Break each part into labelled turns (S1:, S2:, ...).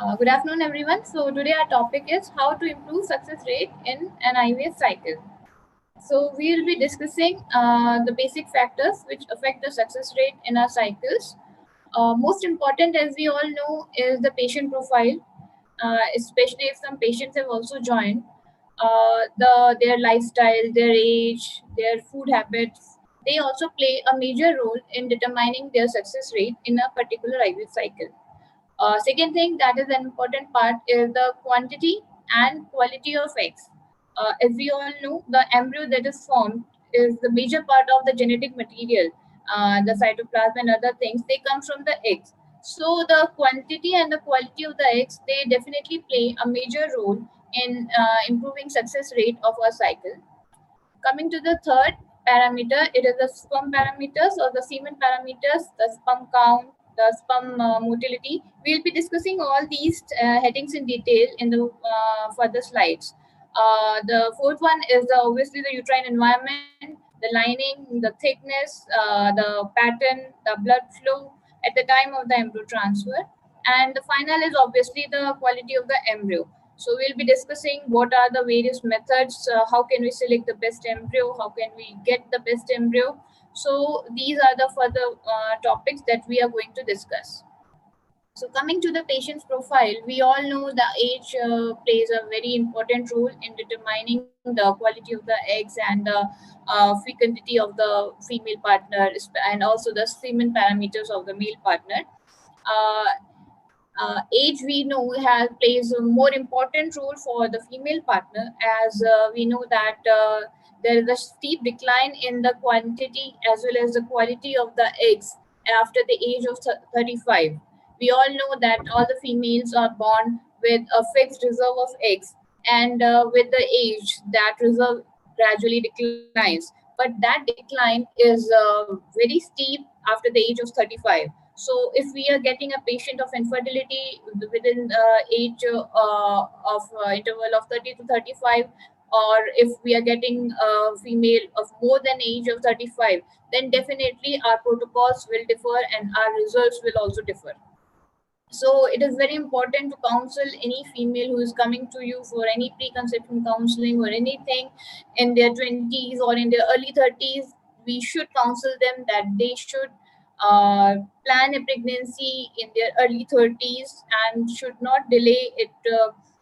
S1: Good afternoon, everyone. So today our topic is how to improve success rate in an IVF cycle. So we will be discussing the basic factors which affect the success rate in our cycles. Most important, as we all know, is the patient profile, especially if some patients have also joined. Their lifestyle, their age, their food habits, they also play a major role in determining their success rate in a particular IVF cycle. Second thing that is an important part is the quantity and quality of eggs. As we all know, the embryo that is formed is the major part of the genetic material. The cytoplasm and other things, they come from the eggs. So the quantity and the quality of the eggs, they definitely play a major role in improving success rate of our cycle. Coming to the third parameter, it is the sperm parameters or the semen parameters, the sperm count, the sperm motility. We'll be discussing all these headings in detail in the further slides. The fourth one is obviously the uterine environment, the lining, the thickness, the pattern, the blood flow at the time of the embryo transfer. And the final is obviously the quality of the embryo. So we'll be discussing what are the various methods, how can we select the best embryo, how can we get the best embryo. So these are the further topics that we are going to discuss. So coming to the patient's profile, we all know the age plays a very important role in determining the quality of the eggs and the fecundity of the female partner and also the semen parameters of the male partner. Uh, Age we know has plays a more important role for the female partner, as we know that there is a steep decline in the quantity as well as the quality of the eggs after the age of 35. We all know that all the females are born with a fixed reserve of eggs, and with the age that reserve gradually declines, but that decline is very steep after the age of 35. So if we are getting a patient of infertility within age of interval of 30 to 35, or if we are getting a female of more than age of 35, then definitely our protocols will differ and our results will also differ. So it is very important to counsel any female who is coming to you for any preconception counseling or anything in their 20s or in their early 30s. We should counsel them that they should plan a pregnancy in their early 30s and should not delay it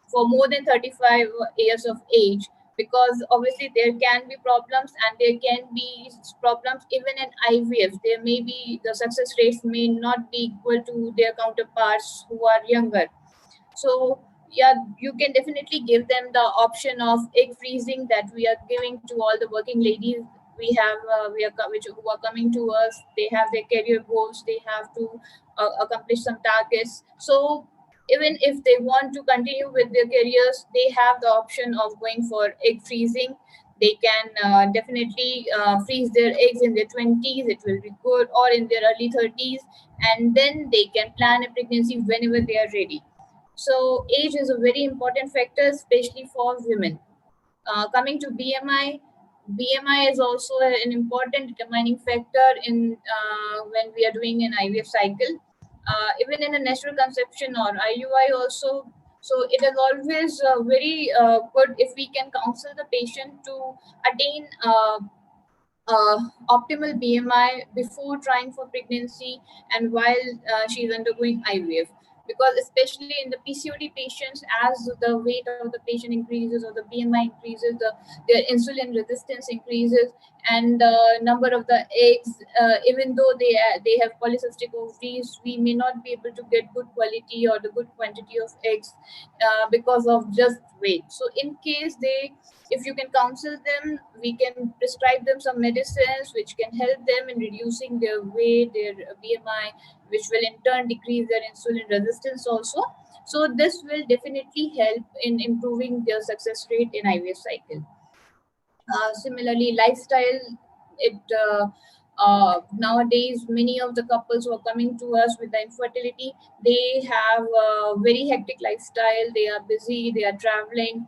S1: for more than 35 years of age, because obviously there can be problems and there can be problems even in IVF. There may be the success rates may not be equal to their counterparts who are younger. So yeah, you can definitely give them the option of egg freezing that we are giving to all the working ladies. Which who are coming to us. They have their career goals. They have to accomplish some targets. So even if they want to continue with their careers, they have the option of going for egg freezing. They can definitely freeze their eggs in their 20s. It will be good, or in their early 30s, and then they can plan a pregnancy whenever they are ready. So age is a very important factor, especially for women. Coming to BMI, BMI is also an important determining factor in when we are doing an IVF cycle. Even in a natural conception or IUI also. So it is always very good if we can counsel the patient to attain optimal BMI before trying for pregnancy and while she's undergoing IVF. Because especially in the PCOD patients, as the weight of the patient increases or the BMI increases, their insulin resistance increases, and the number of the eggs, even though they have polycystic ovaries, we may not be able to get good quality or the good quantity of eggs because of just weight. So in case if you can counsel them, we can prescribe them some medicines which can help them in reducing their weight, their BMI, which will in turn decrease their insulin resistance also. So this will definitely help in improving their success rate in IVF cycle. Similarly, lifestyle, it nowadays many of the couples who are coming to us with the infertility, they have a very hectic lifestyle. They are busy, they are traveling,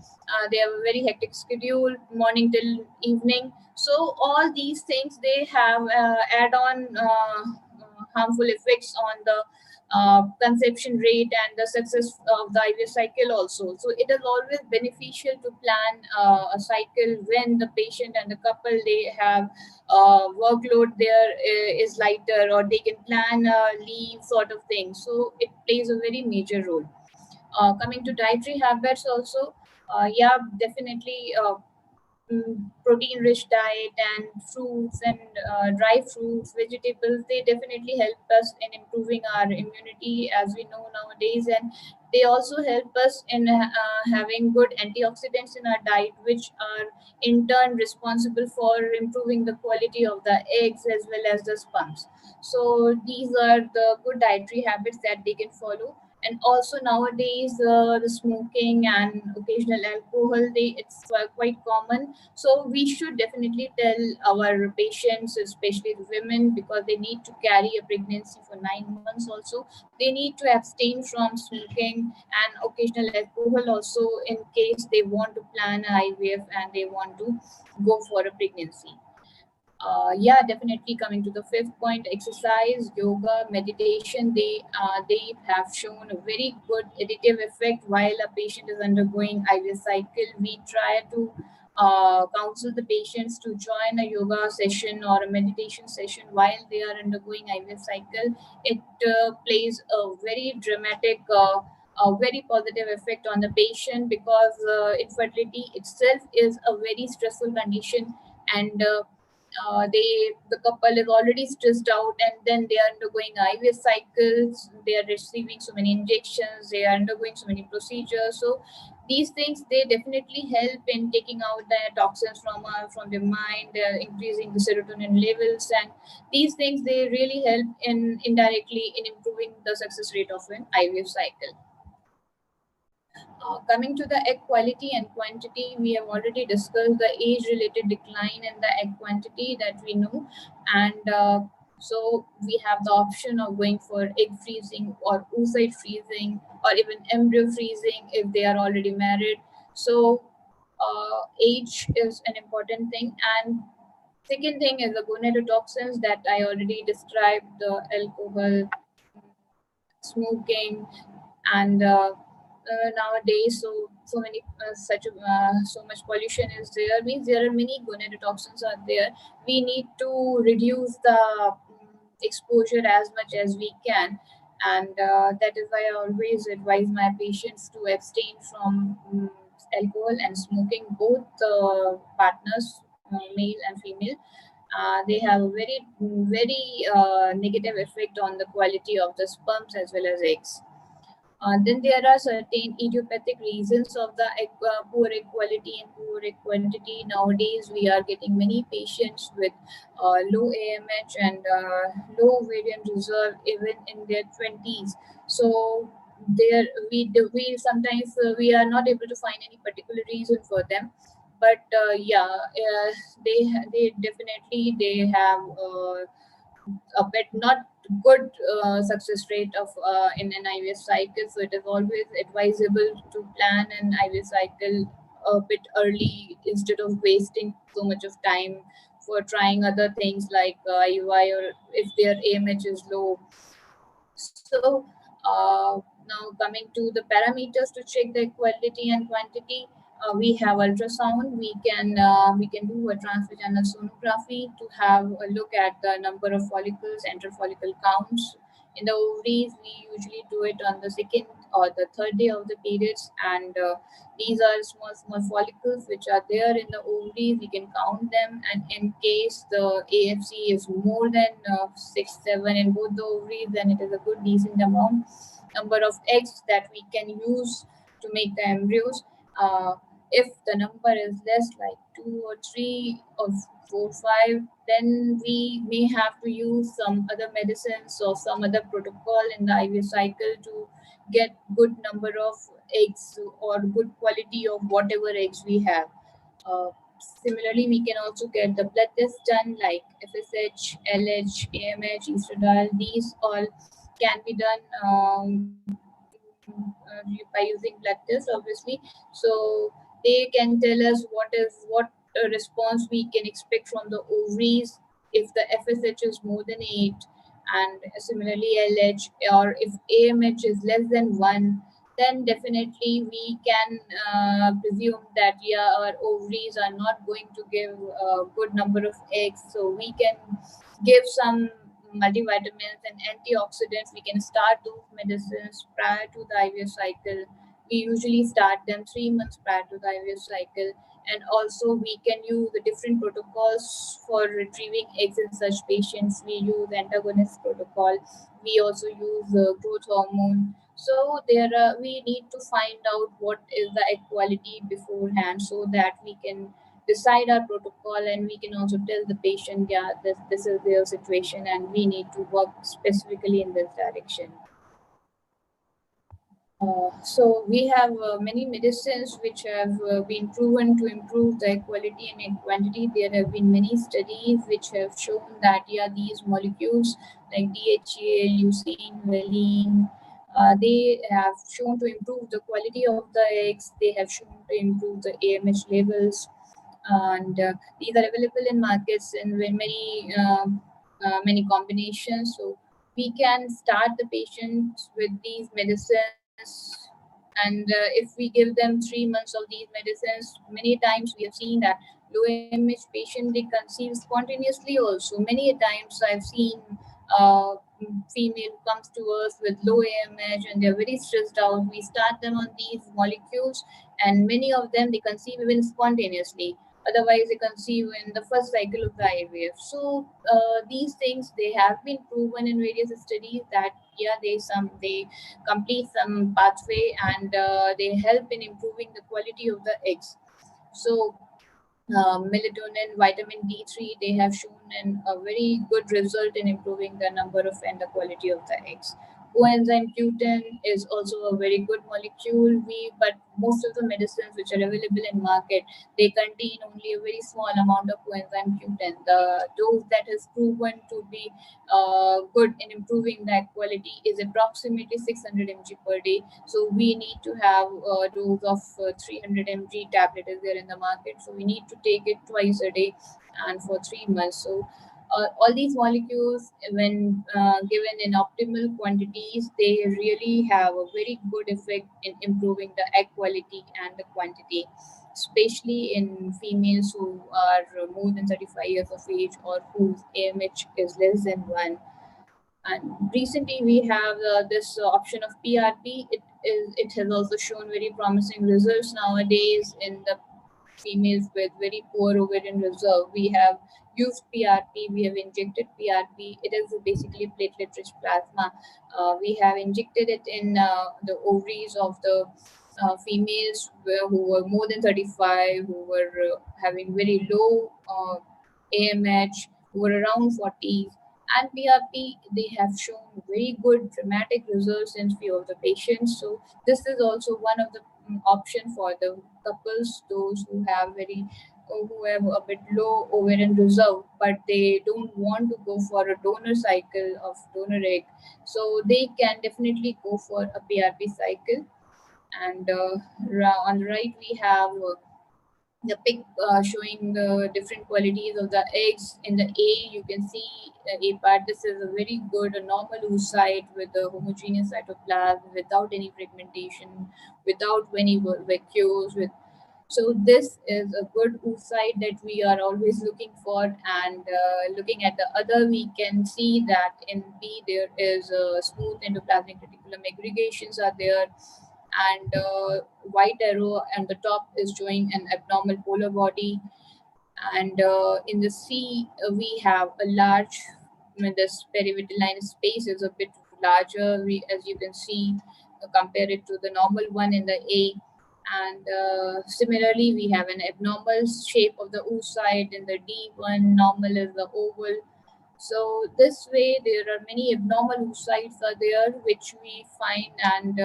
S1: they have a very hectic schedule, morning till evening. So all these things, they have add on harmful effects on the conception rate and the success of the IVF cycle also. So it is always beneficial to plan a cycle when the patient and the couple, they have workload there is lighter, or they can plan leave sort of thing. So it plays a very major role. Coming to dietary habits also, yeah, definitely protein rich diet and fruits and dry fruits, vegetables, they definitely help us in improving our immunity, as we know nowadays. And they also help us in having good antioxidants in our diet, which are in turn responsible for improving the quality of the eggs as well as the sperms. So these are the good dietary habits that they can follow. And also nowadays, the smoking and occasional alcohol, it's quite common. So we should definitely tell our patients, especially the women, because they need to carry a pregnancy for 9 months also. They need to abstain from smoking and occasional alcohol also, in case they want to plan IVF and they want to go for a pregnancy. Yeah, definitely. Coming to the fifth point, exercise, yoga, meditation, they have shown a very good additive effect while a patient is undergoing IVF cycle. We try to counsel the patients to join a yoga session or a meditation session while they are undergoing IVF cycle. It plays a very dramatic, a very positive effect on the patient, because infertility itself is a very stressful condition. And the couple is already stressed out, and then they are undergoing IVF cycles, they are receiving so many injections, they are undergoing so many procedures. So these things, they definitely help in taking out the toxins from their mind, increasing the serotonin levels, and these things, they really help in indirectly in improving the success rate of an IVF cycle. Coming to the egg quality and quantity, we have already discussed the age-related decline in the egg quantity that we know. And so we have the option of going for egg freezing or oocyte freezing, or even embryo freezing if they are already married. So age is an important thing. And second thing is the gonadotoxins that I already described, the alcohol, smoking, and nowadays, so many so much pollution is there, means there are many gonadotoxins are there. We need to reduce the exposure as much as we can. And that is why I always advise my patients to abstain from alcohol and smoking. Both partners, male and female, they have a very negative effect on the quality of the sperms as well as eggs. Then there are certain idiopathic reasons of the poor egg quality and poor egg quantity. Nowadays, we are getting many patients with low AMH and low ovarian reserve even in their 20s. So there we sometimes we are not able to find any particular reason for them. But yeah, they definitely they have a bit not good success rate of in an IVF cycle. So it is always advisable to plan an IVF cycle a bit early, instead of wasting so much of time for trying other things like IUI, or if their AMH is low. So now coming to the parameters to check the quality and quantity, we have ultrasound. We can do a transvaginal sonography to have a look at the number of follicles, enteral follicle counts. In the ovaries, we usually do it on the second or the third day of the periods, and these are small small follicles which are there in the ovaries. We can count them, and in case the AFC is more than 6 7 in both the ovaries, then it is a good decent amount number of eggs that we can use to make the embryos. If the number is less, like 2 or 3 or 4 5, then we may have to use some other medicines or some other protocol in the IVF cycle to get good number of eggs or good quality of whatever eggs we have. Uh, Similarly, we can also get the blood tests done, like FSH, LH, AMH, estradiol. These all can be done by using blood tests, obviously. So they can tell us what response we can expect from the ovaries if the FSH is more than 8, and similarly LH, or if AMH is less than 1, then definitely we can presume that yeah, our ovaries are not going to give a good number of eggs, so we can give some multivitamins and antioxidants. We can start those medicines prior to the IVF cycle. We usually start them 3 months prior to the IVF cycle. And also we can use the different protocols for retrieving eggs in such patients. We use antagonist protocol. We also use growth hormone. So we need to find out what is the egg quality beforehand, so that we can decide our protocol, and we can also tell the patient, yeah, this is their situation and we need to work specifically in this direction. So we have many medicines which have been proven to improve the quality and quantity. There have been many studies which have shown that yeah, these molecules like DHEA, leucine, valine, they have shown to improve the quality of the eggs. They have shown to improve the AMH levels, and these are available in markets in many combinations. So we can start the patients with these medicines, and if we give them 3 months of these medicines, many times we have seen that low AMH patient, they conceive spontaneously also. Many times I've seen uh, female comes to us with low AMH and they're very stressed out. We start them on these molecules, and many of them they conceive even spontaneously. Otherwise, they conceive in the first cycle of the IVF. So these things, they have been proven in various studies that yeah, they complete some pathway, and they help in improving the quality of the eggs. So melatonin, vitamin D3, they have shown a very good result in improving the number of and the quality of the eggs. Coenzyme Q10 is also a very good molecule. But most of the medicines which are available in market, they contain only a very small amount of coenzyme Q10. The dose that is proven to be good in improving that quality is approximately 600 mg per day. So we need to have a dose of 300 mg tablet is there in the market. So we need to take it twice a day and for 3 months. So all these molecules, when given in optimal quantities, they really have a very good effect in improving the egg quality and the quantity, especially in females who are more than 35 years of age or whose AMH is less than 1. And recently we have this option of PRP. It has also shown very promising results nowadays in the females with very poor ovarian reserve. We have used PRP, we have injected PRP. It is basically platelet rich plasma. We have injected it in the ovaries of the females who were more than 35, who were having very low AMH, who were around 40s. And PRP, they have shown very good dramatic results in few of the patients. So this is also one of the option for the couples, those who have who have a bit low ovarian reserve, but they don't want to go for a donor cycle of donor egg. So they can definitely go for a PRP cycle. And on the right we have the pic showing the different qualities of the eggs. In the A, you can see A part. This is a very good, a normal oocyte with a homogeneous cytoplasm without any fragmentation, without any vacuoles. So this is a good oocyte that we are always looking for. And looking at the other, we can see that in B there is a smooth endoplasmic reticulum aggregations are there, and white arrow and the top is showing an abnormal polar body. And in the C, we have a large, this perivitelline space is a bit larger, as you can see, compare it to the normal one in the A. And similarly, we have an abnormal shape of the oocyte in the D1, normal is the oval. So this way, there are many abnormal oocytes are there which we find, and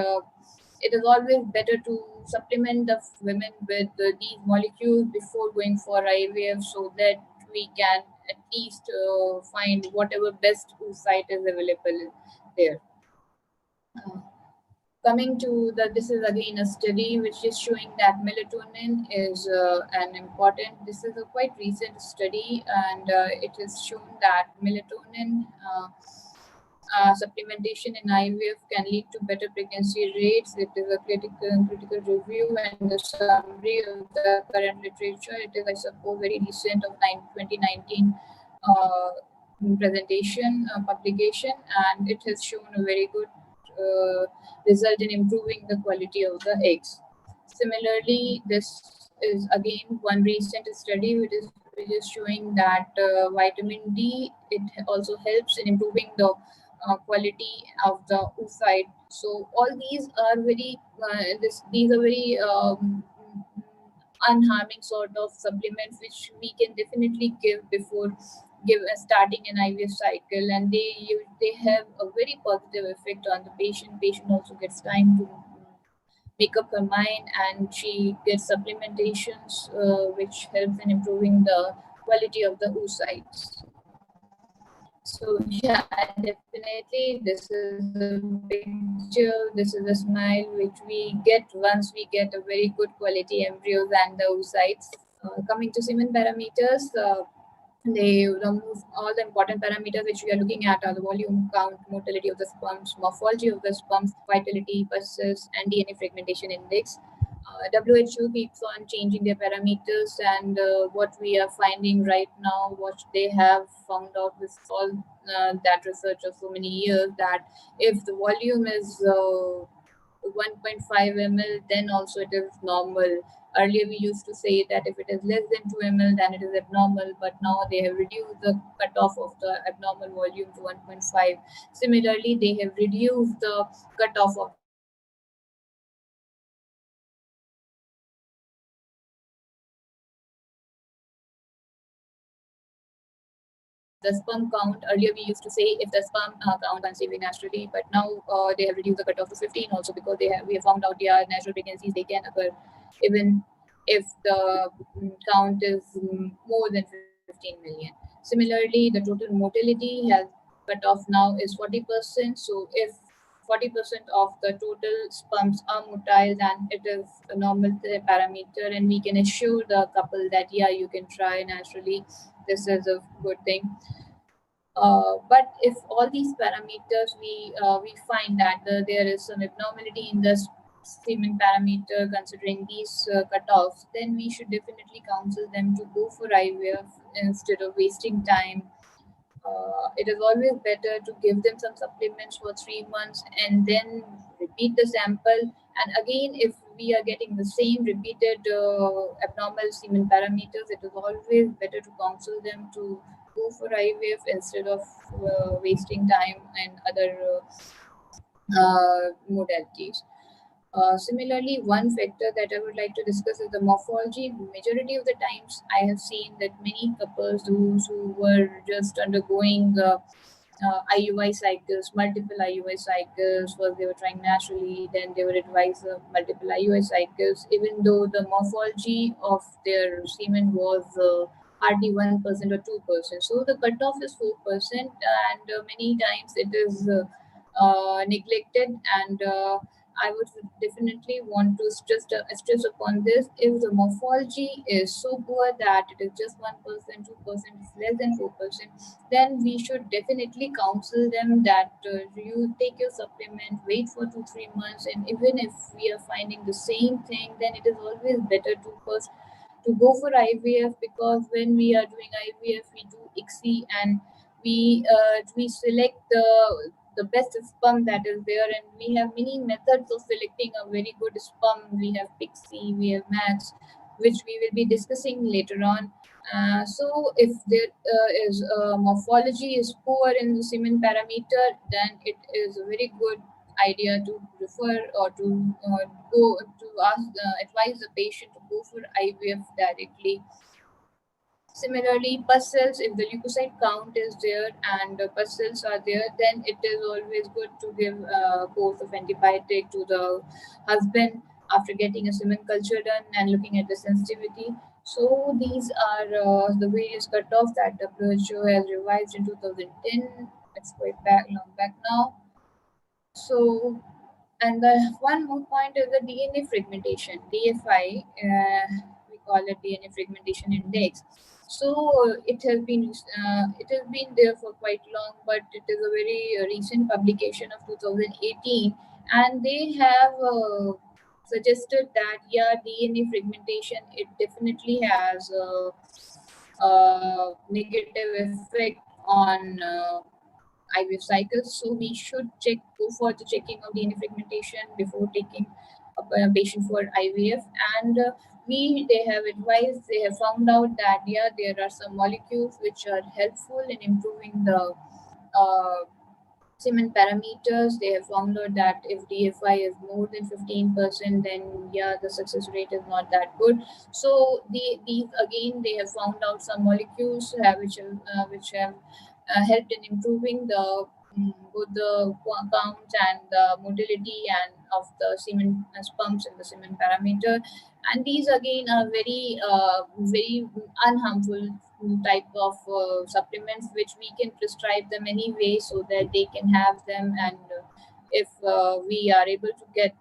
S1: it is always better to supplement the women with these molecules before going for IVF, so that we can at least find whatever best oocyte is available there. Uh, Coming to this is again a study which is showing that melatonin is an important. This is a quite recent study, and it is shown that melatonin supplementation in IVF can lead to better pregnancy rates. It is a critical review and the summary of the current literature. It is, I suppose, very recent of 2019 presentation publication, and it has shown a very good result in improving the quality of the eggs. Similarly, this is again one recent study which is showing that vitamin D, it also helps in improving the quality of the oocyte. So all these are very these are very unharming sort of supplements which we can definitely give before starting an IVF cycle, and they have a very positive effect on the patient. Patient also gets time to make up her mind, and she gets supplementations which helps in improving the quality of the oocytes. So yeah, definitely this is a picture, this is a smile which we get once we get a very good quality embryos and the oocytes. Coming to semen parameters, they remove all the important parameters which we are looking at are the volume, count, motility of the sperms, morphology of the sperms, vitality, pulses, and DNA fragmentation index. WHO keeps on changing their parameters, and what we are finding right now, what they have found out with all that research of so many years, that if the volume is 1.5 ml, then also it is normal. Earlier, we used to say that if it is less than 2 ml, then it is abnormal, but now they have reduced the cutoff of the abnormal volume to 1.5. Similarly, they have reduced the cutoff of the sperm count. Earlier, we used to say if the sperm count conceiving naturally, but now they have reduced the cutoff to 15 also, because we have found out natural pregnancies, they can occur even if the count is more than 15 million. Similarly, the total motility has cutoff now is 40%. So if 40% of the total sperms are motile, then it is a normal parameter, and we can assure the couple that yeah, you can try naturally. This is a good thing. But if all these parameters we find that there is some abnormality in the semen parameter considering these cutoffs, then we should definitely counsel them to go for IVF instead of wasting time. It is always better to give them some supplements for 3 months and then repeat the sample. And again, if we are getting the same repeated abnormal semen parameters, it is always better to counsel them to go for IVF instead of wasting time and other modalities. Similarly, one factor that I would like to discuss is the morphology. Majority of the times, I have seen that many couples, those who were just undergoing IUI cycles, multiple IUI cycles, first they were trying naturally, then they were advised multiple IUI cycles, even though the morphology of their semen was hardly 1% or 2%. So the cutoff is 4%, and many times it is neglected, and I would definitely want to stress upon this. If the morphology is so poor that it is just 1%, 2%, it's less than 4%, then we should definitely counsel them that you take your supplement, wait for 2-3 months, and even if we are finding the same thing, then it is always better to first to go for IVF, because when we are doing IVF, we do ICSI, and we select the best sperm that is there, and we have many methods of selecting a very good sperm. We have PICSI, we have MAX, which we will be discussing later on. So if there is morphology is poor in the semen parameter, then it is a very good idea to refer or to go to advise the patient to go for IVF directly. Similarly, pus cells, if the leukocyte count is there and the pus cells are there, then it is always good to give a course of antibiotic to the husband after getting a semen culture done and looking at the sensitivity. So these are the various cutoffs that WHO has revised in 2010. It's quite long back now. So, and the one more point is the DNA fragmentation, DFI. We call it DNA fragmentation index. So it has been there for quite long, but it is a very recent publication of 2018, and they have suggested that yeah, DNA fragmentation, it definitely has a negative effect on IVF cycles. So we should go for the checking of DNA fragmentation before taking a patient for IVF. And they have advised, they have found out that yeah, there are some molecules which are helpful in improving the uh, Semen parameters. They have found out that if DFI is more than 15%, then yeah, the success rate is not that good. So these again, they have found out some molecules which have helped in improving the both the count and the motility and of the semen sperms and the semen parameter. And these again are very unharmful type of supplements which we can prescribe them anyway so that they can have them. And if we are able to get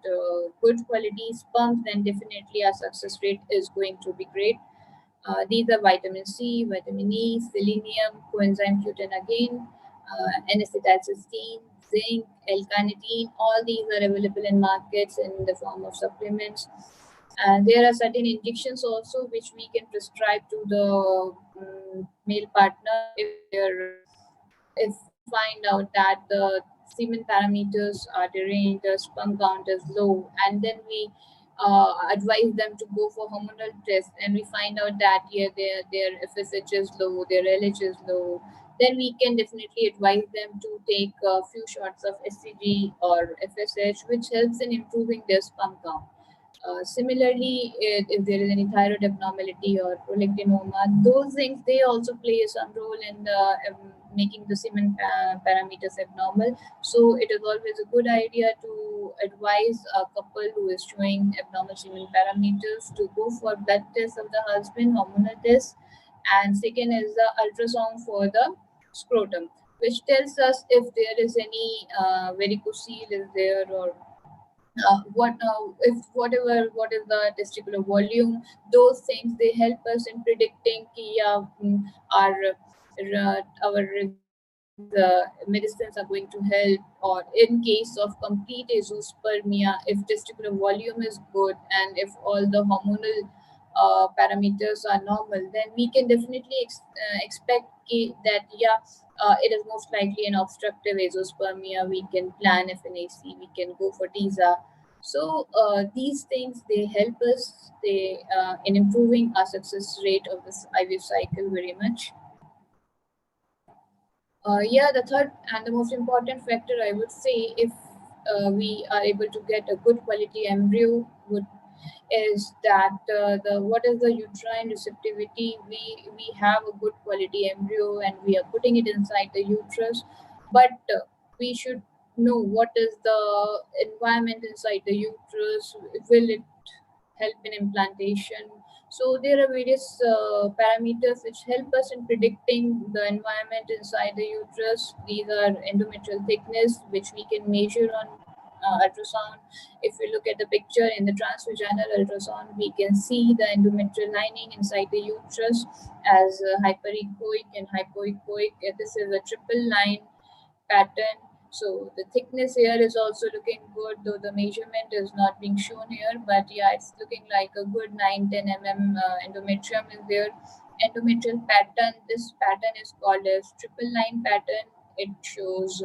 S1: good quality sperms, then definitely our success rate is going to be great. These are vitamin C, vitamin E, selenium, coenzyme Q10 again, N-acetylcysteine, zinc, L-carnitine. All these are available in markets in the form of supplements. And there are certain injections also which we can prescribe to the male partner if if we find out that the semen parameters are deranged, the sperm count is low, and then we advise them to go for hormonal tests, and we find out that yeah, their FSH is low, their LH is low, then we can definitely advise them to take a few shots of SCG or FSH, which helps in improving their sperm count. Similarly, if there is any thyroid abnormality or prolactinoma, those things they also play some role in the making the semen parameters abnormal. So it is always a good idea to advise a couple who is showing abnormal semen parameters to go for blood test of the husband, hormonal test, and second is the ultrasound for the scrotum, which tells us if there is any varicocele is there, or if what is the testicular volume. Those things they help us in predicting these medicines are going to help, or in case of complete azoospermia, if testicular volume is good and if all the hormonal parameters are normal, then we can definitely expect that yeah, it is most likely an obstructive azoospermia. We can plan if an AC, we can go for TISA. So these things they help us in improving our success rate of this IVF cycle very much. Yeah, the third and the most important factor I would say, if we are able to get a good quality embryo, would is that the what is the uterine receptivity. We have a good quality embryo and we are putting it inside the uterus, but we should know what is the environment inside the uterus. Will it help in implantation? So there are various parameters which help us in predicting the environment inside the uterus. These are endometrial thickness, which we can measure on ultrasound. If we look at the picture in the transvaginal ultrasound, we can see the endometrial lining inside the uterus as hyperechoic and hypoechoic. This is a triple line pattern. So the thickness here is also looking good, though the measurement is not being shown here. But yeah, it's looking like a good 9-10 mm endometrium is there. Endometrial pattern. This pattern is called as triple line pattern. It shows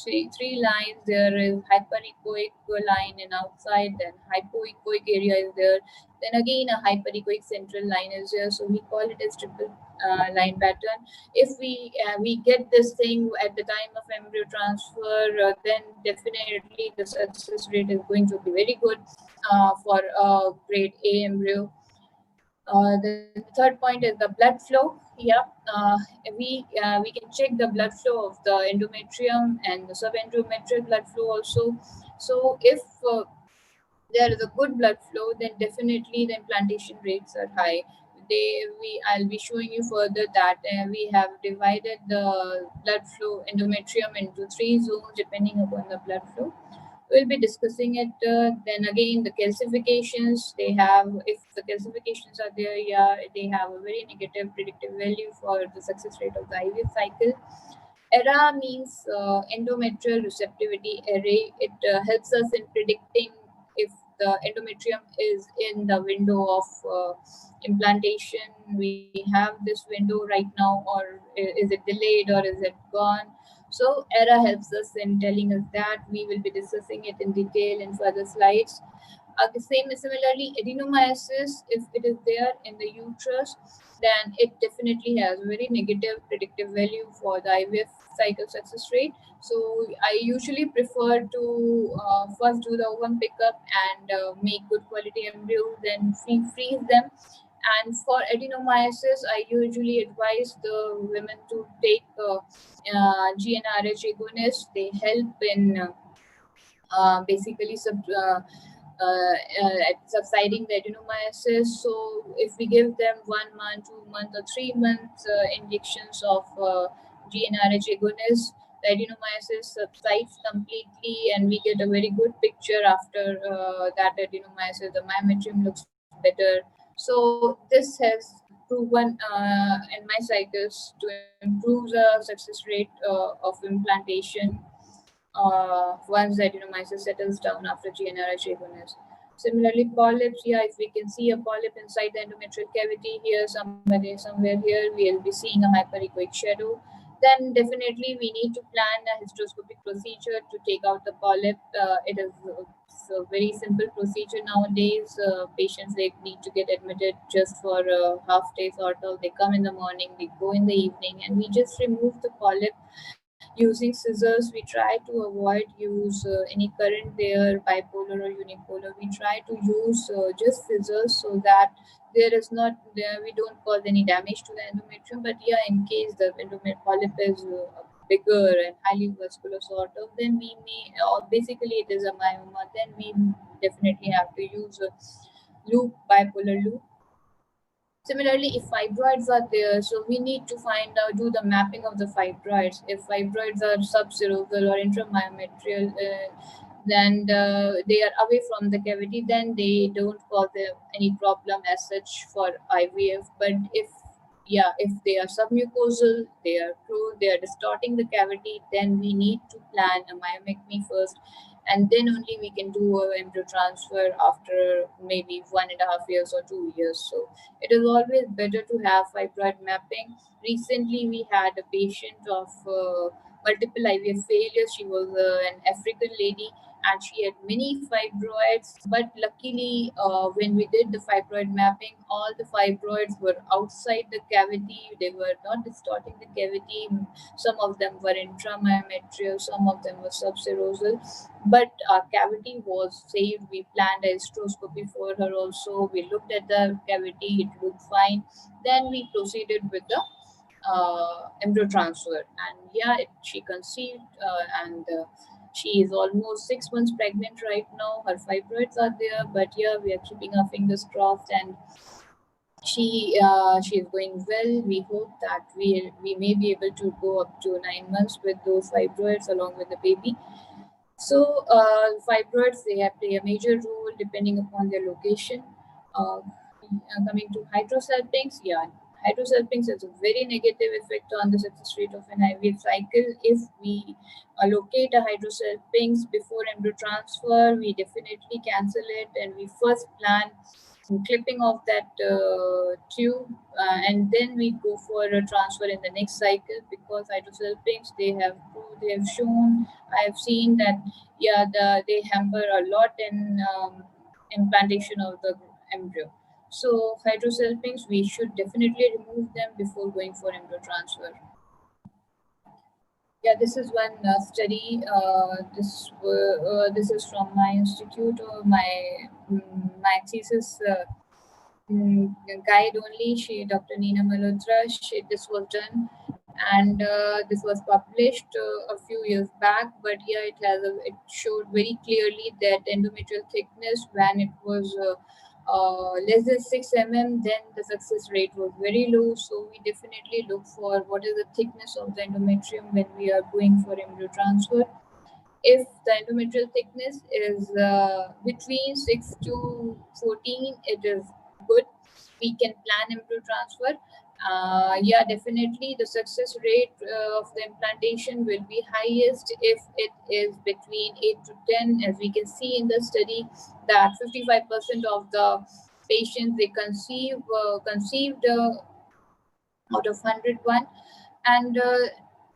S1: three lines. There is hyperechoic line in outside, then hypoechoic area is there. Then again a hyperechoic central line is there. So we call it as triple line pattern. If we get this thing at the time of embryo transfer, then definitely the success rate is going to be very good for a grade A embryo. The third point is the blood flow. Yeah, we can check the blood flow of the endometrium and the subendometrial blood flow also. So if there is a good blood flow, then definitely the implantation rates are high. I'll be showing you further that we have divided the blood flow endometrium into three zones depending upon the blood flow. We'll be discussing it. Then again, the calcifications they have, if the calcifications are there, yeah, they have a very negative predictive value for the success rate of the IVF cycle. ERA means endometrial receptivity array. It helps us in predicting if the endometrium is in the window of implantation. We have this window right now, or is it delayed, or is it gone? So ERA helps us in telling us that. We will be discussing it in detail in further slides. Similarly, adenomyosis, if it is there in the uterus, then it definitely has very negative predictive value for the IVF cycle success rate. So I usually prefer to first do the ovum pickup and make good quality embryos, then freeze them. And for adenomyosis, I usually advise the women to take GnRH agonists. They help in basically subsiding the adenomyosis. So if we give them 1 month, 2 month, or 3 month injections of GnRH agonists, the adenomyosis subsides completely, and we get a very good picture after that adenomyosis. The myometrium looks better. So this has proven in my cycles to improve the success rate of implantation once the adenomyosis settles down after GnRH agonist. Similarly, polyps, yeah, if we can see a polyp inside the endometrial cavity here, somewhere here, we'll be seeing a hyperechoic shadow. Then definitely we need to plan a hysteroscopic procedure to take out the polyp. It is a very simple procedure nowadays. Patients, they need to get admitted just for a half day sort of. They come in the morning, they go in the evening, and we just remove the polyp using scissors. We try to avoid use any current there, bipolar or unipolar. We try to use just scissors so that there is not there, we don't cause any damage to the endometrium. But yeah, in case the endometrial polyp is bigger and highly vascular sort of, then we may, or basically it is a myoma, then we definitely have to use a loop, bipolar loop. Similarly, if fibroids are there, so we need to find out, do the mapping of the fibroids. If fibroids are subserosal or intramyometrial, then they are away from the cavity, then they don't cause any problem as such for IVF. But if they are submucosal, they are crude, they are distorting the cavity, then we need to plan a myomectomy first, and then only we can do a embryo transfer after maybe 1.5 years or 2 years. So it is always better to have fibroid mapping. Recently, we had a patient of multiple IVF failures. She was an African lady, and she had many fibroids. But luckily, when we did the fibroid mapping, all the fibroids were outside the cavity. They were not distorting the cavity. Some of them were intramyometrial, some of them were subserosal, but our cavity was saved. We planned a hysteroscopy for her also. We looked at the cavity, it looked fine. Then we proceeded with the embryo transfer, and yeah, she conceived, and she is almost 6 months pregnant right now. Her fibroids are there, but yeah, we are keeping our fingers crossed, and she is going well. We hope that we may be able to go up to 9 months with those fibroids along with the baby. So fibroids, they have play a major role depending upon their location. Coming to hydrosalpinx, yeah, hydrosalpinx has a very negative effect on the success rate of an IVF cycle. If we locate a hydrosalpinx before embryo transfer, we definitely cancel it, and we first plan clipping of that tube, and then we go for a transfer in the next cycle, because hydrosalpinx, they have shown, I have seen that yeah, they hamper a lot in implantation of the embryo. So hydrosalpinx, we should definitely remove them before going for embryo transfer. Yeah, this is one study. This is from my institute or my thesis guide only. Dr. Nina Malhotra. This was done, and this was published a few years back. But yeah, it showed very clearly that endometrial thickness, when it was less than 6 mm, then the success rate was very low. So we definitely look for what is the thickness of the endometrium when we are going for embryo transfer. If the endometrial thickness is between 6 to 14, it is good. We can plan embryo transfer. Yeah, definitely the success rate of the implantation will be highest if it is between 8 to 10. As we can see in the study, that 55% of the patients they conceived out of 101, and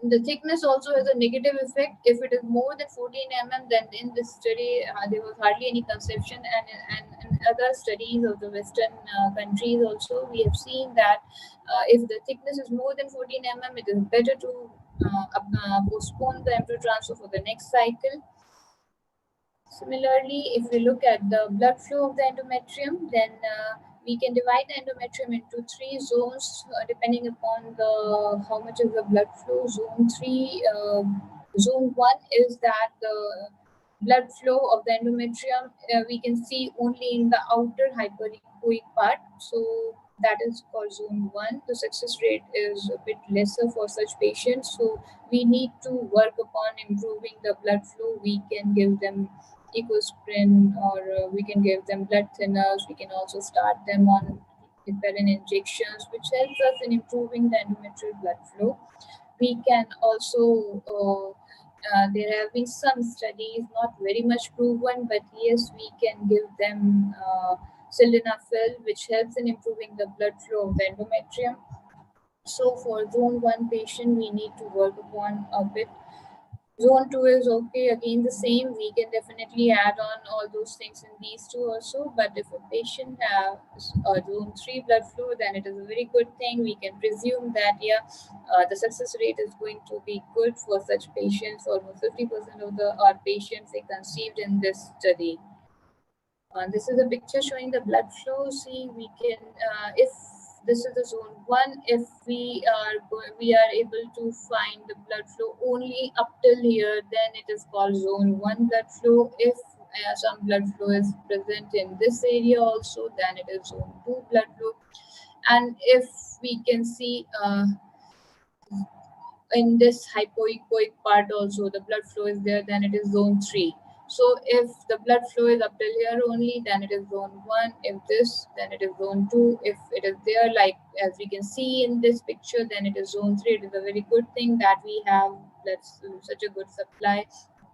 S1: the thickness also has a negative effect. If it is more than 14 then in this study there was hardly any conception, and in other studies of the western countries also we have seen that if the thickness is more than 14 it is better to postpone the embryo transfer for the next cycle. Similarly, if we look at the blood flow of the endometrium, then we can divide the endometrium into 3 zones depending upon the how much is the blood flow. Zone 1 is that the blood flow of the endometrium we can see only in the outer hyperechoic part. So that is called zone 1. The success rate is a bit lesser for such patients. So we need to work upon improving the blood flow. We can give them ecosprin, or we can give them blood thinners. We can also start them on heparin injections, which helps us in improving the endometrial blood flow. We can also there have been some studies, not very much proven, but yes, we can give them sildenafil, which helps in improving the blood flow of the endometrium. So for zone 1 patient, we need to work upon a bit. Zone 2 is okay, again the same. We can definitely add on all those things in these two also. But if a patient has a zone 3 blood flow, then it is a very good thing. We can presume that, yeah, the success rate is going to be good for such patients. Almost 50% of our patients they conceived in this study. This is a picture showing the blood flow. See, we can, if this is the zone 1, if we are able to find the blood flow only up till here, then it is called zone 1 blood flow. If some blood flow is present in this area also, then it is zone 2 blood flow. And if we can see in this hypoechoic part also the blood flow is there, then it is zone 3. So if the blood flow is up till here only, then it is zone 1. If this, then it is zone 2. If it is there, like as we can see in this picture, then it is zone 3. It is a very good thing that we have such a good supply,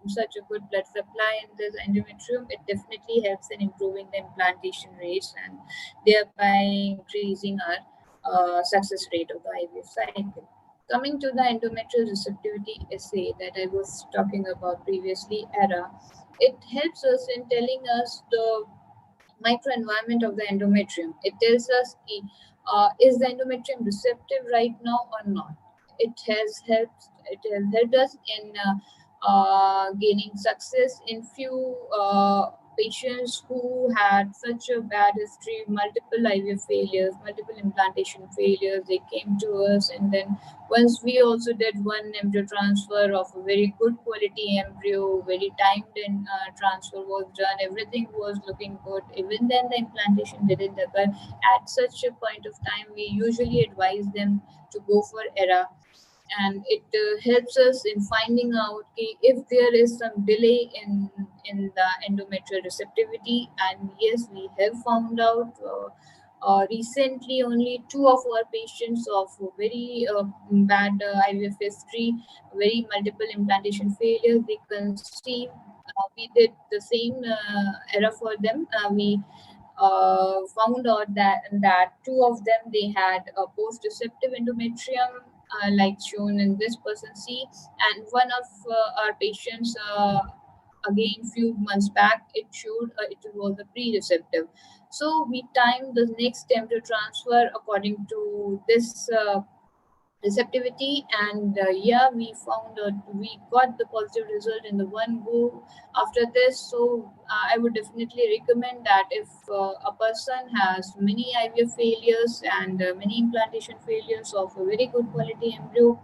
S1: such a good blood supply in this endometrium. It definitely helps in improving the implantation rates and thereby increasing our success rate of the IVF cycle. Coming to the endometrial receptivity assay that I was talking about previously, ERA, it helps us in telling us the microenvironment of the endometrium. It tells us is the endometrium receptive right now or not. It has helped us in gaining success in few patients who had such a bad history, multiple IVF failures, multiple implantation failures. They came to us, and then once we also did one embryo transfer of a very good quality embryo, very timed and transfer was done, everything was looking good. Even then, the implantation didn't occur. At such a point of time, we usually advise them to go for ERA, and it helps us in finding out if there is some delay in the endometrial receptivity. And yes, we have found out recently only 2 of our patients of very bad IVF history, very multiple implantation failures, they conceived. We did the same error for them. We found out that 2 of them they had a post-receptive endometrium, like shown in this person C, and one of our patients again few months back it showed it was a pre-receptive. So we timed the next embryo transfer according to this receptivity, and yeah, we found we got the positive result in the one go after this. So I would definitely recommend that if a person has many IVF failures and many implantation failures of a very good quality embryo,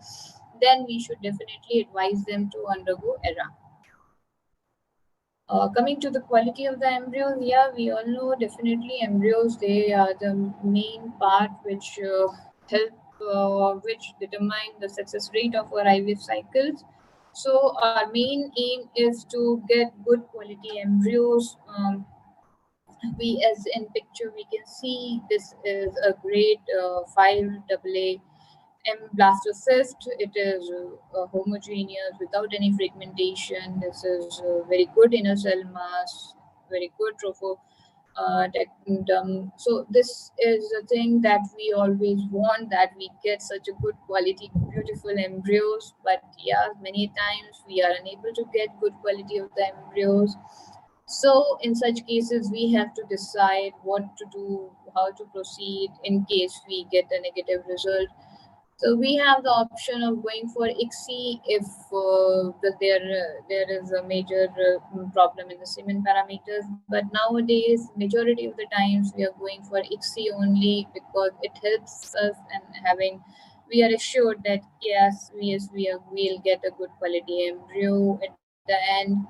S1: then we should definitely advise them to undergo ERA. Coming to the quality of the embryos, yeah, we all know definitely embryos, they are the main part which help which determine the success rate of our IVF cycles. So our main aim is to get good quality embryos. We, as in picture, we can see this is a grade 5 AA M blastocyst. It is homogeneous without any fragmentation. This is very good inner cell mass, very good so this is a thing that we always want, that we get such a good quality, beautiful embryos. But yeah, many times we are unable to get good quality of the embryos. So in such cases, we have to decide what to do, how to proceed in case we get a negative result. So we have the option of going for ICSI if there is a major problem in the semen parameters. But nowadays, majority of the times we are going for ICSI only because it helps us and having we are assured that we'll get a good quality embryo at the end.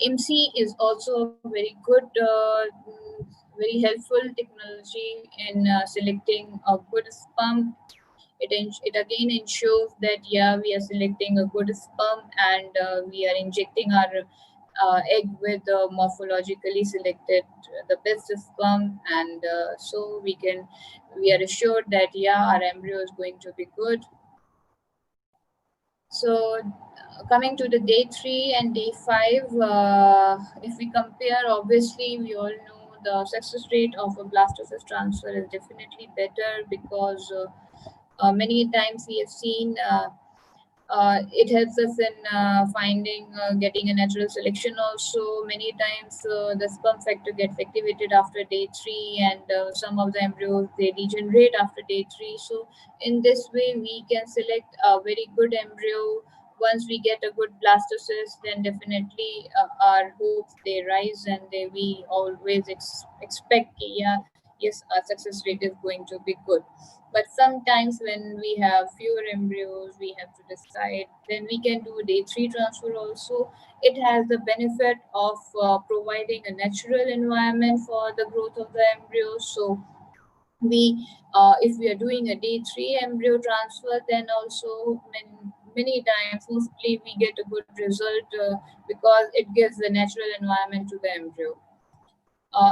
S1: MC is also a very good, very helpful technology in selecting a good sperm. It again ensures that yeah, we are selecting a good sperm, and we are injecting our egg with morphologically selected the best sperm, and so we are assured that yeah, our embryo is going to be good. So coming to the day 3 and day 5, if we compare, obviously we all know the success rate of a blastocyst transfer is definitely better because many times we have seen it helps us in finding getting a natural selection also. Many times the sperm factor gets activated after day 3, and some of the embryos they degenerate after day 3. So in this way we can select a very good embryo. Once we get a good blastocyst, then definitely our hopes they rise, and we always expect yeah, yes, our success rate is going to be good. But sometimes when we have fewer embryos, we have to decide. Then we can do day 3 transfer also. It has the benefit of providing a natural environment for the growth of the embryos. So if we are doing a day 3 embryo transfer, then also many times, mostly we get a good result because it gives the natural environment to the embryo.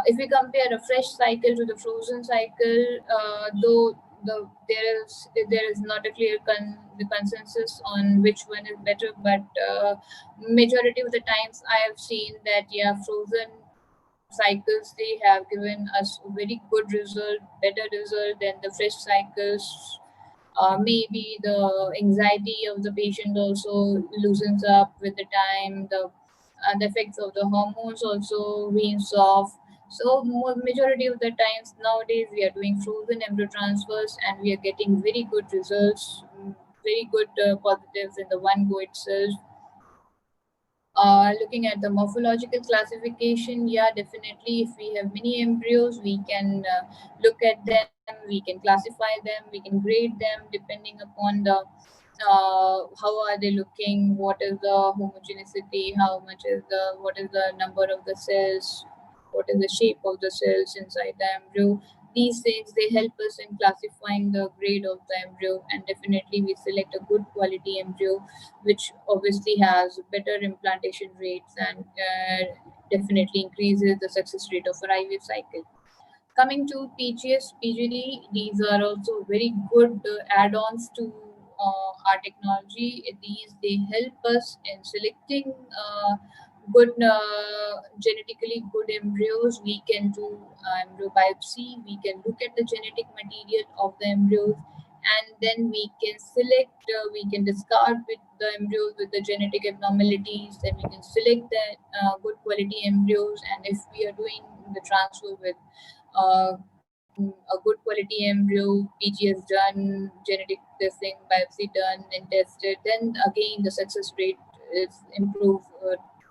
S1: If we compare a fresh cycle to the frozen cycle, though there is not a clear the consensus on which one is better, but majority of the times I have seen that yeah, frozen cycles they have given us a very good result, better result than the fresh cycles. Maybe the anxiety of the patient also loosens up with the time. The effects of the hormones also weans off. So majority of the times nowadays we are doing frozen embryo transfers, and we are getting very good results, very good positives in the one go itself. Looking at the morphological classification, yeah, definitely. If we have many embryos, we can look at them, we can classify them, we can grade them depending upon the how are they looking, what is the homogeneity, what is the number of the cells, what is the shape of the cells inside the embryo. These things they help us in classifying the grade of the embryo, and definitely we select a good quality embryo which obviously has better implantation rates and definitely increases the success rate of our IVF cycle. Coming to PGS, PGD, these are also very good add-ons to our technology. These they help us in selecting good genetically good embryos. We can do embryo biopsy. We can look at the genetic material of the embryos, and then we can select. We can discard with the embryos with the genetic abnormalities. Then we can select the good quality embryos. And if we are doing the transfer with uh, a good quality embryo, PGS done, genetic testing, biopsy done and tested, then again the success rate is improved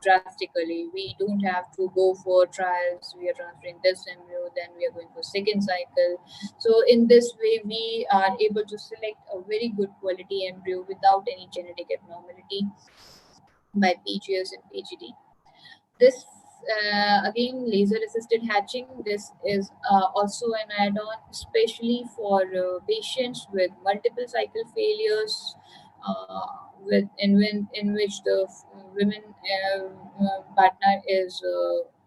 S1: drastically. We don't have to go for trials. We are transferring this embryo, then we are going for second cycle. So in this way, we are able to select a very good quality embryo without any genetic abnormality by PGS and PGD. This again, laser assisted hatching. This is also an add-on, especially for patients with multiple cycle failures. in which the women partner is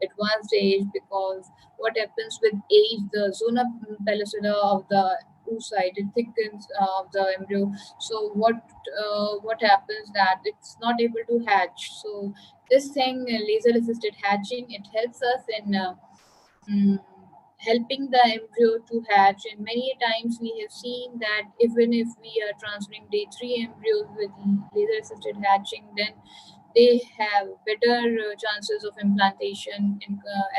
S1: advanced age, because what happens with age, the zona pellucida of the oocyte, it thickens of the embryo. So what happens that it's not able to hatch. So this thing, laser assisted hatching, it helps us in mm, helping the embryo to hatch. And many times we have seen that even if we are transferring day 3 embryos with laser assisted hatching, then they have better chances of implantation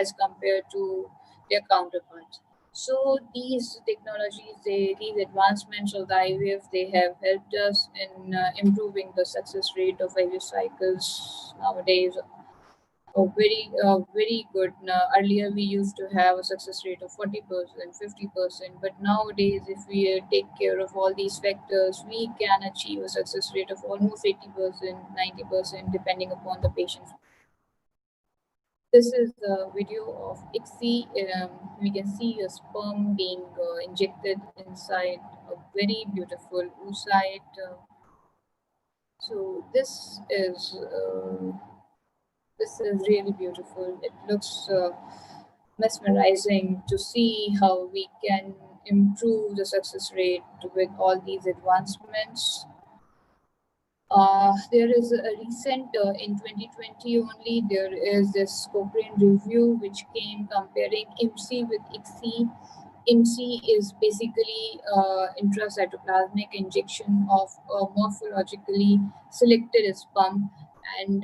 S1: as compared to their counterparts. So these technologies, these advancements of the IVF, they have helped us in improving the success rate of IVF cycles nowadays. Oh, very good. Now, earlier we used to have a success rate of 40%, 50%, but nowadays, if we take care of all these factors, we can achieve a success rate of almost 80%, 90%, depending upon the patient. This is a video of ICSI. We can see a sperm being injected inside a very beautiful oocyte. So this is really beautiful. It looks mesmerizing to see how we can improve the success rate with all these advancements. There is a recent, in 2020 only, there is this Cochrane review which came comparing IMSI with ICSI. IMSI is basically intracytoplasmic injection of morphologically selected sperm, and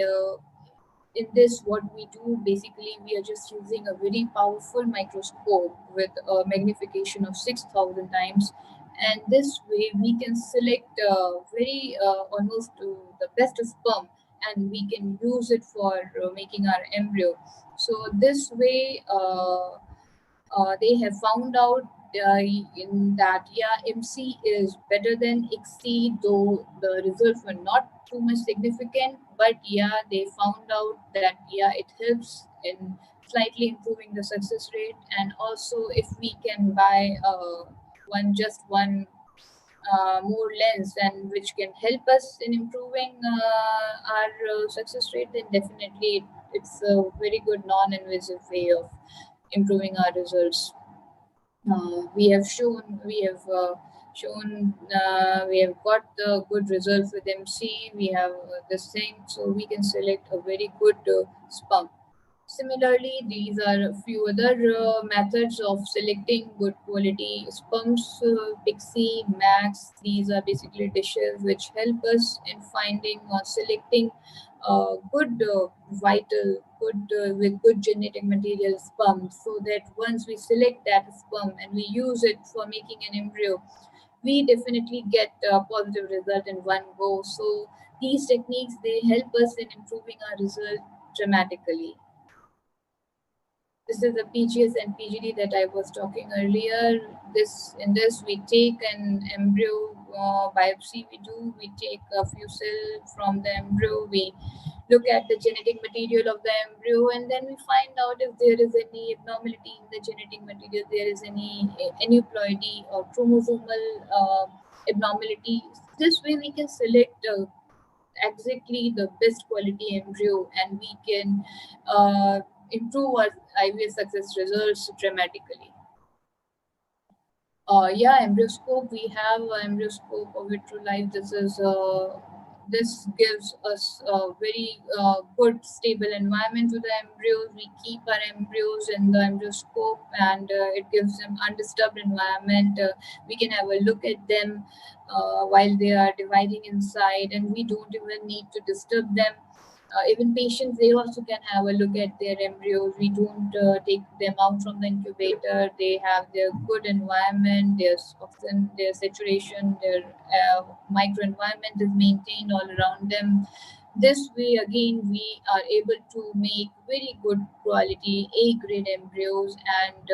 S1: in this, what we do basically, we are just using a very powerful microscope with a magnification of 6,000 times, and this way we can select very almost the best sperm, and we can use it for making our embryo. So this way they have found out in that, yeah, MC is better than XC, though the results were not too much significant, but yeah, they found out that yeah, it helps in slightly improving the success rate. And also, if we can buy one more lens, and which can help us in improving our success rate, then definitely it's a very good non-invasive way of improving our results. We have got the good results with MC. We have this thing, so we can select a very good sperm. Similarly, these are a few other methods of selecting good quality sperms. PICSI, Max, these are basically dishes which help us in finding or selecting good, vital, good with good genetic material sperm, so that once we select that sperm and we use it for making an embryo, we definitely get a positive result in one go. So these techniques, they help us in improving our result dramatically. This is the PGS and PGD that I was talking earlier. In this we take an embryo biopsy. We take a few cells from the embryo. We look at the genetic material of the embryo, and then we find out if there is any abnormality in the genetic material, there is any aneuploidy or chromosomal abnormality. This way we can select exactly the best quality embryo, and we can improve our IVF success results dramatically. Yeah, embryoscope. We have embryoscope of Vitrolife. This gives us a very good stable environment to the embryos. We keep our embryos in the embryoscope, and it gives them undisturbed environment. We can have a look at them while they are dividing inside, and we don't even need to disturb them. Even patients, they also can have a look at their embryos. We don't take them out from the incubator. They have their good environment, their oxygen, their saturation, their microenvironment is maintained all around them. This way, again, we are able to make very good quality A grade embryos. And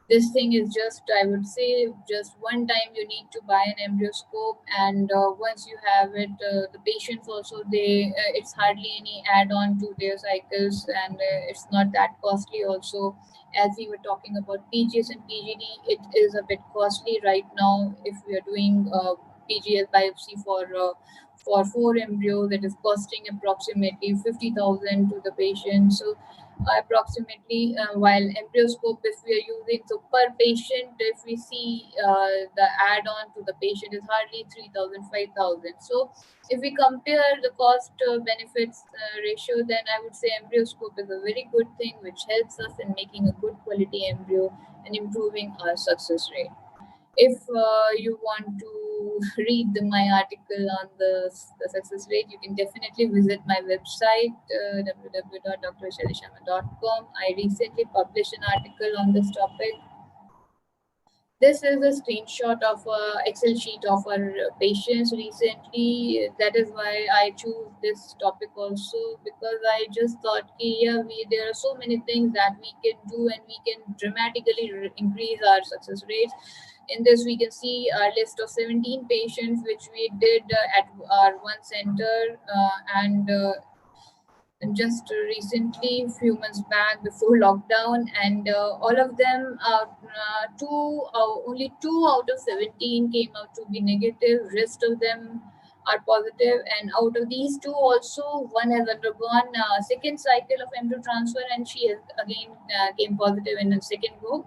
S1: this thing is just, I would say, just one time you need to buy an embryoscope, and once you have it, the patients also, it's hardly any add-on to their cycles, and it's not that costly also. As we were talking about PGS and PGD, it is a bit costly right now if we are doing PGL biopsy for 4 embryos. It is costing approximately 50,000 to the patient. So approximately while embryoscope, if we are using, so per patient, if we see the add-on to the patient is hardly 3,000, 5,000. So if we compare the cost benefits ratio, then I would say embryoscope is a very good thing which helps us in making a good quality embryo and improving our success rate. If you want to read my article on the success rate, you can definitely visit my website www.drvaishalisharma.com. I recently published an article on this topic. This is a screenshot of a Excel sheet of our patients recently. That is why I choose this topic also, because I just thought, yeah, there are so many things that we can do and we can dramatically increase our success rates. In this, we can see our list of 17 patients which we did at our one center, and just recently, few months back before lockdown, and all of them, only 2 out of 17 came out to be negative. Rest of them are positive, and out of these two, also one has undergone second cycle of embryo transfer, and she has again came positive in a second go,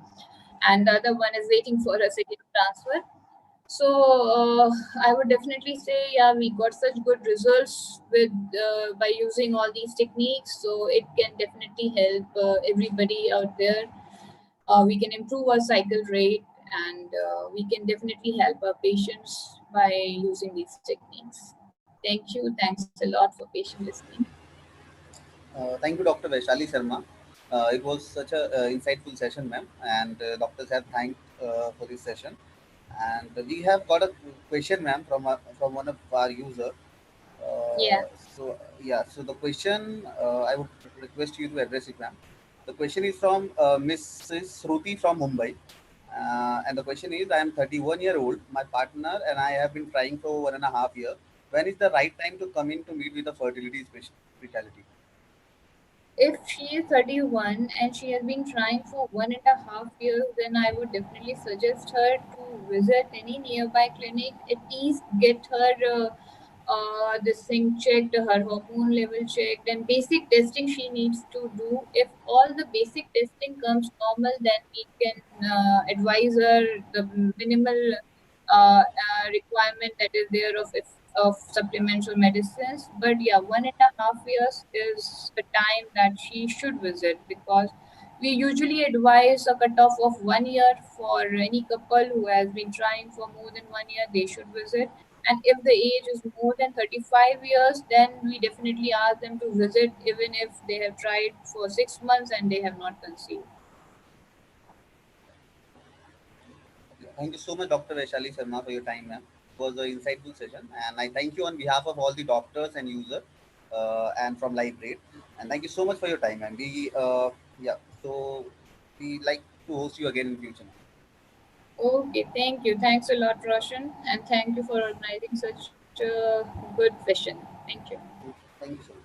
S1: and the other one is waiting for a second transfer. So I would definitely say, yeah, we got such good results with by using all these techniques. So it can definitely help everybody out there. We can improve our cycle rate, and we can definitely help our patients by using these techniques. Thank you. Thanks a lot for patient listening.
S2: Thank you, Dr. Vaishali Sharma. It was such a insightful session, ma'am, and doctors have thanked for this session. And we have got a question, ma'am, from one of our user.
S1: Yeah.
S2: So the question I would request you to address it, ma'am. The question is from Mrs. Shruti from Mumbai. And the question is, I am 31-year-old. My partner and I have been trying for 1.5 years. When is the right time to come in to meet with a fertility specialty?
S1: If she is 31 and she has been trying for 1.5 years, then I would definitely suggest her to visit any nearby clinic. At least get her this thing checked, her hormone level checked, and basic testing she needs to do. If all the basic testing comes normal, then we can advise her the minimal requirement that is there of supplements or medicines. But yeah, 1.5 years is the time that she should visit, because we usually advise a cutoff of 1 year for any couple who has been trying for more than 1 year. They should visit. And if the age is more than 35 years, then we definitely ask them to visit, even if they have tried for 6 months and they have not conceived.
S2: Thank you so much, Dr. Vaishali Sharma, for your time, ma'am. It was an insightful session, and I thank you on behalf of all the doctors and users, and from Live And thank you so much for your time, ma'am. So we like to host you again in future, ma'am.
S1: Okay, thank you. Thanks a lot, Roshan, and thank you for organizing such a good session. Thank you.
S2: Thank you so much.